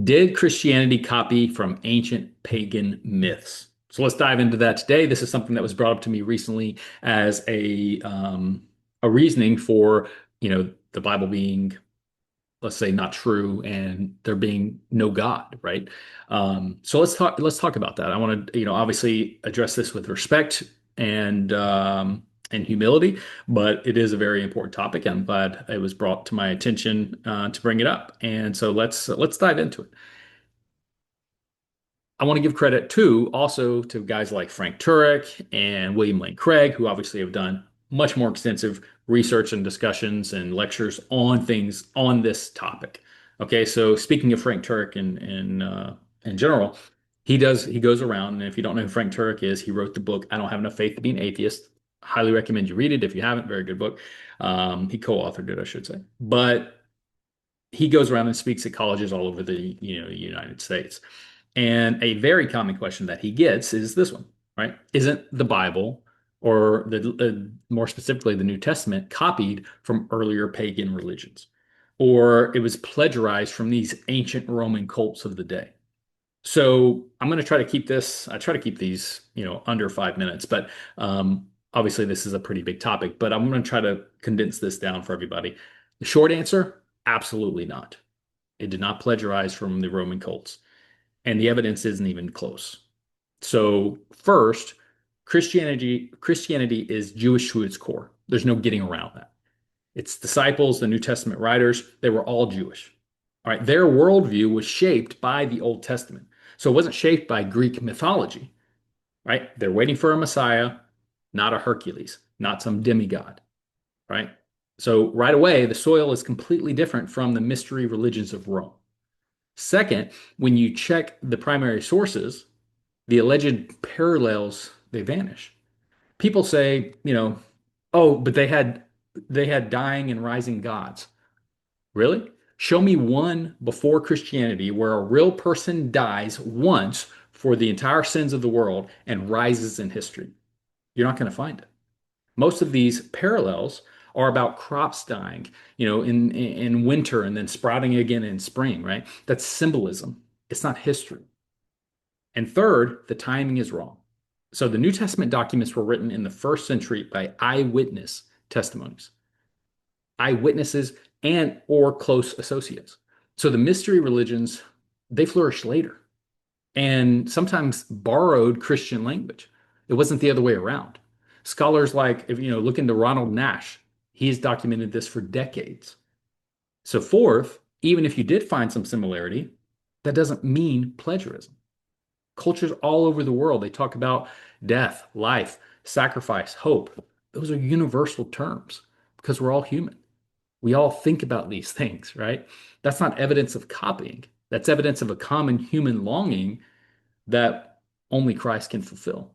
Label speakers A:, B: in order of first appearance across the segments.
A: Did Christianity copy from ancient pagan myths? So let's dive into that today. This is something that was brought up to me recently as a reasoning for, the Bible being, let's say, not true and there being no God, right? So let's talk about that. I want to, obviously address this with respect and humility, but it is a very important topic. I'm glad it was brought to my attention to bring it up. And so let's dive into it. I want to give credit too, also to guys like Frank Turek and William Lane Craig, who obviously have done much more extensive research and discussions and lectures on things on this topic. Okay, so speaking of Frank Turek in general, he goes around, and if you don't know who Frank Turek is, he wrote the book "I Don't Have Enough Faith to Be an Atheist." Highly recommend you read it if you haven't. Very good book. He co-authored it, I should say, but he goes around and speaks at colleges all over the United States. And a very common question that he gets is this one, right? Isn't the Bible, or more specifically the New Testament, copied from earlier pagan religions? Or it was plagiarized from these ancient Roman cults of the day? So I'm going to try to keep this, I try to keep these, under 5 minutes, but obviously this is a pretty big topic, but I'm going to try to condense this down for everybody. The short answer, absolutely not. It did not plagiarize from the Roman cults, and the evidence isn't even close. So first, Christianity is Jewish to its core. There's no getting around that. Its disciples, the New Testament writers, they were all Jewish. All right, their worldview was shaped by the Old Testament. So it wasn't shaped by Greek mythology, right? They're waiting for a Messiah, not a Hercules, not some demigod, right? So right away, the soil is completely different from the mystery religions of Rome. Second, when you check the primary sources, the alleged parallels, they vanish. People say, oh, but they had dying and rising gods. Really? Show me one before Christianity where a real person dies once for the entire sins of the world and rises in history. You're not going to find it. Most of these parallels are about crops dying, in winter and then sprouting again in spring, right? That's symbolism. It's not history. And third, the timing is wrong. So the New Testament documents were written in the first century by eyewitness testimonies, eyewitnesses and or close associates. So the mystery religions, they flourished later and sometimes borrowed Christian language. It wasn't the other way around. Scholars like, if look into Ronald Nash, he's documented this for decades. So fourth, even if you did find some similarity, that doesn't mean plagiarism. Cultures all over the world, they talk about death, life, sacrifice, hope. Those are universal terms because we're all human. We all think about these things, right? That's not evidence of copying. That's evidence of a common human longing that only Christ can fulfill.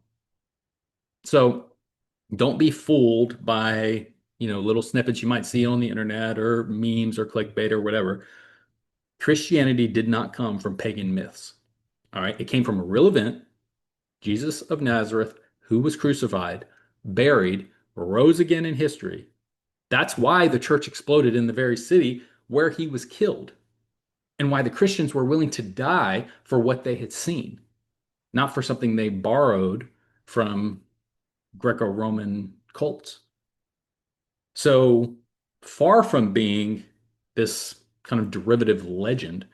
A: So don't be fooled by, little snippets you might see on the internet or memes or clickbait or whatever. Christianity did not come from pagan myths. All right. It came from a real event, Jesus of Nazareth, who was crucified, buried, rose again in history. That's why the church exploded in the very city where he was killed, and why the Christians were willing to die for what they had seen, not for something they borrowed from Greco-Roman cults. So far from being this kind of derivative legend,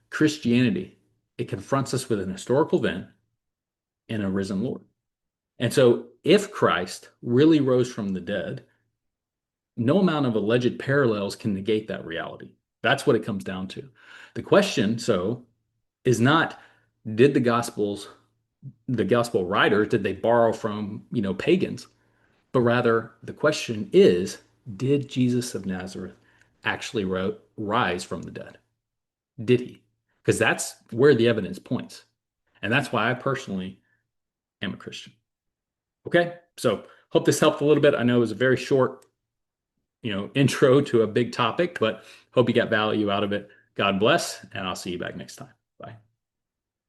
A: Christianity, it confronts us with an historical event and a risen Lord. And so if Christ really rose from the dead, no amount of alleged parallels can negate that reality. That's what it comes down to. The question, so, is not did the gospel writers, did they borrow from, pagans? But rather, the question is, did Jesus of Nazareth actually rise from the dead? Did he? Because that's where the evidence points. And that's why I personally am a Christian. Okay, so hope this helped a little bit. I know it was a very short, intro to a big topic, but hope you got value out of it. God bless, and I'll see you back next time.